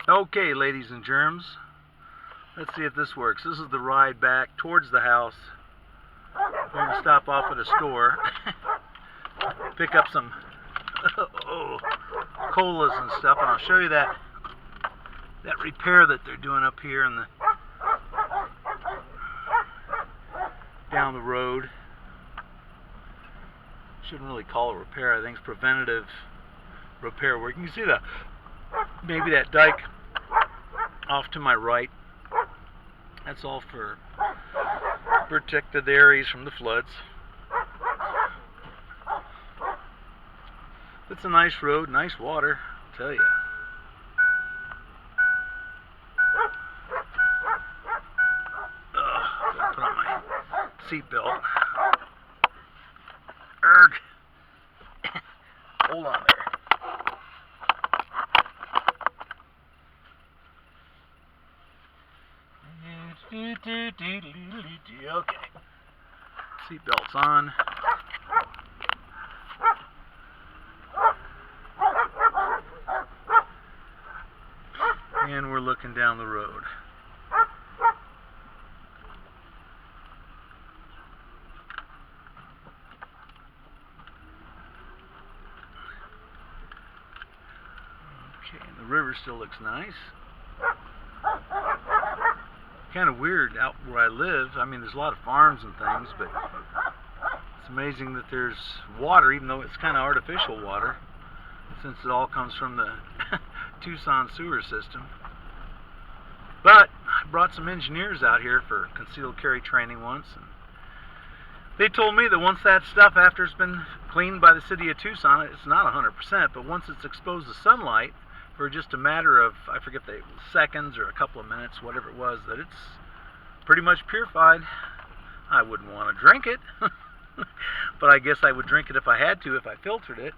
Okay, ladies and germs, let's see if this works. This is the ride back towards the house. We're going to stop off at a store, pick up some colas and stuff, and I'll show you that repair that they're doing up here in the down the road. Shouldn't really call it repair. I think it's preventative repair work. You can see maybe that dike off to my right. That's all for protected areas from the floods. It's a nice road, nice water, I'll tell you. Gotta put on my seatbelt. Erg. Hold on there. Okay. Seatbelt's on. And we're looking down the road. Okay, and the river still looks nice. Kind of weird out where I live. I mean, there's a lot of farms and things, but it's amazing that there's water, even though it's kind of artificial water, since it all comes from the Tucson sewer system. But I brought some engineers out here for concealed carry training once, and they told me that once that stuff, after it's been cleaned by the city of Tucson, it's not 100%, but once it's exposed to sunlight for just a matter of, I forget the seconds or a couple of minutes, whatever it was, that it's pretty much purified. I wouldn't want to drink it, but I guess I would drink it if I had to, if I filtered it.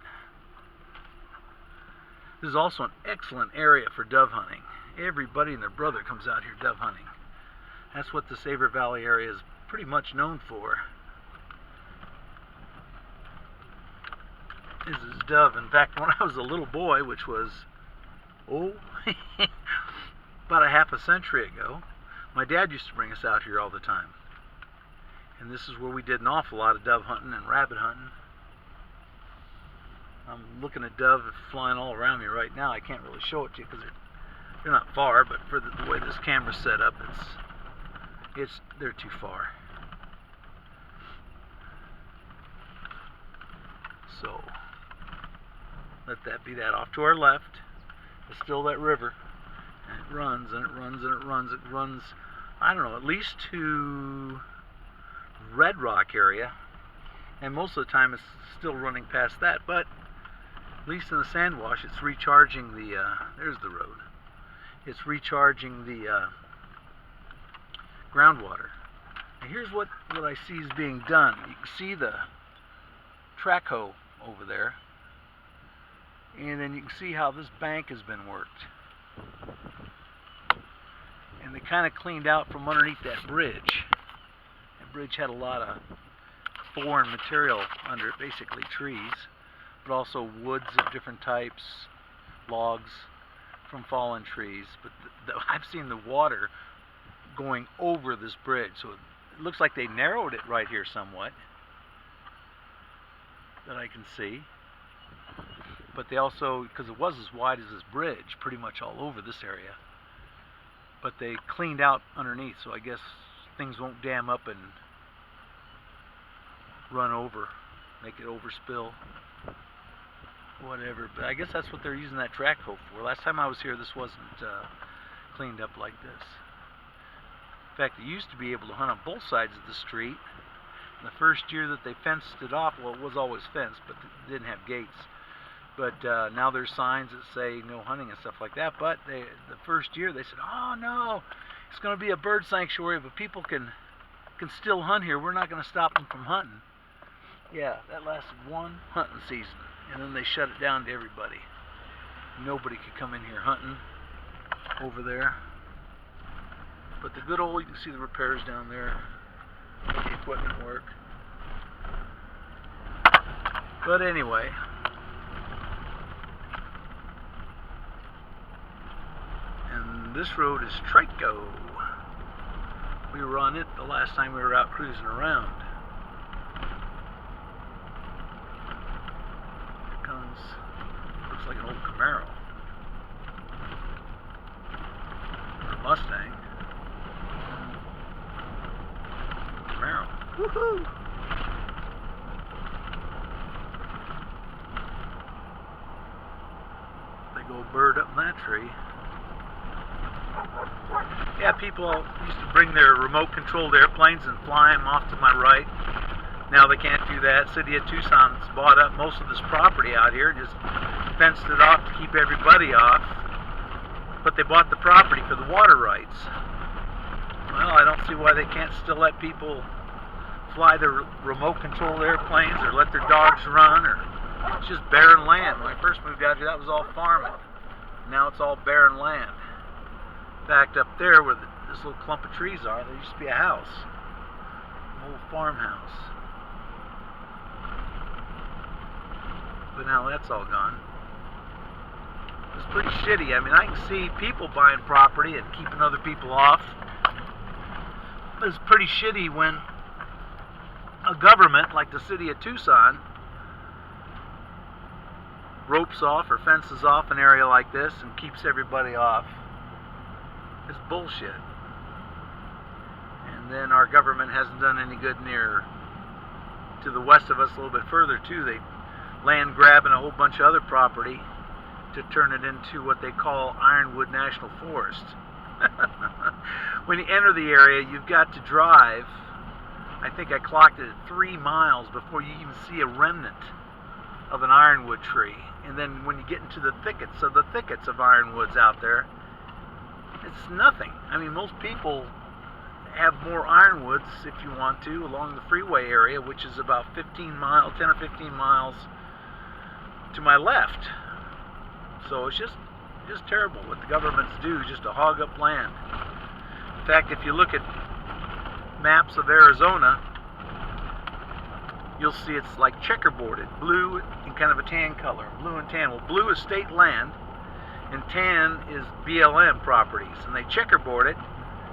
This is also an excellent area for dove hunting. Everybody and their brother comes out here dove hunting. That's what the Sabre Valley area is pretty much known for. This is dove. In fact, when I was a little boy, which was about a half a century ago, my dad used to bring us out here all the time. And this is where we did an awful lot of dove hunting and rabbit hunting. I'm looking at dove flying all around me right now. I can't really show it to you because they're not far, but for the way this camera's set up, they're too far. So let that be that. Off to our left is still that river, and it runs and it runs and it runs. It runs, I don't know, at least to Red Rock area, and most of the time it's still running past that, but at least in the sand wash, it's recharging the, there's the road. It's recharging the groundwater. And here's what I see is being done. You can see the track hoe over there. And then you can see how this bank has been worked. And they kind of cleaned out from underneath that bridge. That bridge had a lot of foreign material under it, basically trees, but also woods of different types, logs from fallen trees. But I've seen the water going over this bridge, so it looks like they narrowed it right here somewhat, that I can see. But they also, because it was as wide as this bridge, pretty much all over this area, but they cleaned out underneath, so I guess things won't dam up and run over, make it overspill, whatever. But I guess that's what they're using that track hoe for. Last time I was here, this wasn't cleaned up like this. In fact, they used to be able to hunt on both sides of the street. The first year that they fenced it off, well, it was always fenced, but it didn't have gates. But now there's signs that say no hunting and stuff like that. But the first year they said, oh no, it's going to be a bird sanctuary, but people can still hunt here. We're not going to stop them from hunting. Yeah, that lasted one hunting season, and then they shut it down to everybody. Nobody could come in here hunting over there. But the good old, you can see the repairs down there, the equipment work. But anyway, this road is Trico. We were on it the last time we were out cruising around. Here comes, looks like an old Camaro. Or Mustang. Camaro. Woohoo! Big old bird up in that tree. Yeah, people used to bring their remote-controlled airplanes and fly them off to my right. Now they can't do that. City of Tucson's bought up most of this property out here, just fenced it off to keep everybody off. But they bought the property for the water rights. Well, I don't see why they can't still let people fly their remote-controlled airplanes or let their dogs run. Or it's just barren land. When I first moved out here, that was all farming. Now it's all barren land. In fact, up there where this little clump of trees are, there used to be a house, an old farmhouse. But now that's all gone. It's pretty shitty. I mean, I can see people buying property and keeping other people off. But it's pretty shitty when a government like the city of Tucson ropes off or fences off an area like this and keeps everybody off. It's bullshit. And then our government hasn't done any good near to the west of us, a little bit further too. They land grabbing a whole bunch of other property to turn it into what they call Ironwood National Forest. When you enter the area, you've got to drive, I think I clocked it at 3 miles before you even see a remnant of an ironwood tree. And then when you get into the thickets of ironwoods out there, it's nothing. I mean, most people have more ironwoods, if you want to, along the freeway area, which is about 10 or 15 miles to my left. So it's just terrible what the governments do just to hog up land. In fact, if you look at maps of Arizona, you'll see it's like checkerboarded, blue and kind of a tan color, blue and tan. Well, blue is state land, and tan is BLM properties, and they checkerboard it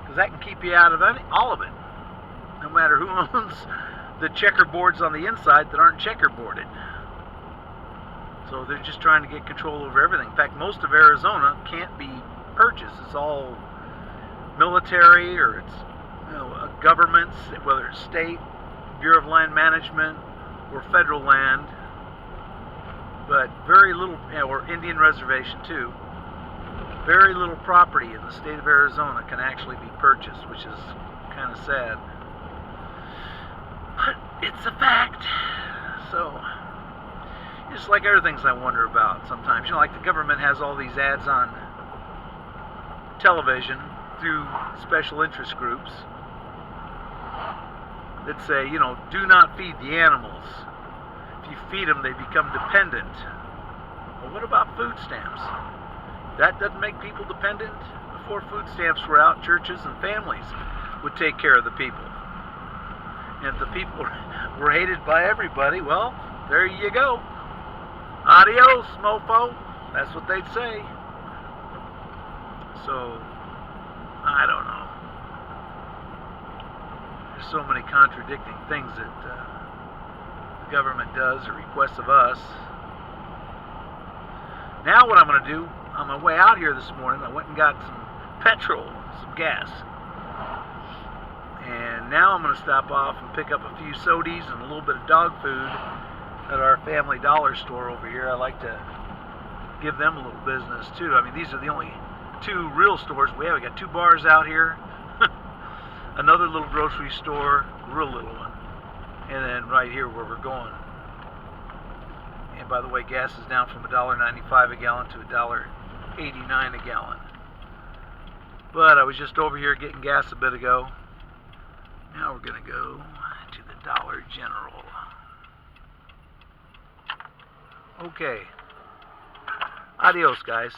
because that can keep you out of all of it, no matter who owns the checkerboards on the inside that aren't checkerboarded. So they're just trying to get control over everything. In fact, most of Arizona can't be purchased. It's all military, or it's governments, whether it's state, Bureau of Land Management, or federal land, but very little, or Indian reservation too. Very little property in the state of Arizona can actually be purchased, which is kind of sad. But it's a fact. So, just like other things I wonder about sometimes. You know, like the government has all these ads on television through special interest groups that say, you know, do not feed the animals. If you feed them, they become dependent. Well, what about food stamps? That doesn't make people dependent. Before food stamps were out, churches and families would take care of the people. And if the people were hated by everybody, well, there you go. Adios, mofo. That's what they'd say. So, I don't know. There's so many contradicting things that the government does or requests of us. Now what I'm going to do, on my way out here this morning, I went and got some petrol, some gas. And now I'm going to stop off and pick up a few sodies and a little bit of dog food at our Family Dollar store over here. I like to give them a little business too. I mean, these are the only 2 real stores we have. We got 2 bars out here, another little grocery store, real little one, and then right here where we're going. And by the way, gas is down from $1.95 a gallon to $1.89 a gallon. But I was just over here getting gas a bit ago. Now we're going to go to the Dollar General. Okay. Adios, guys.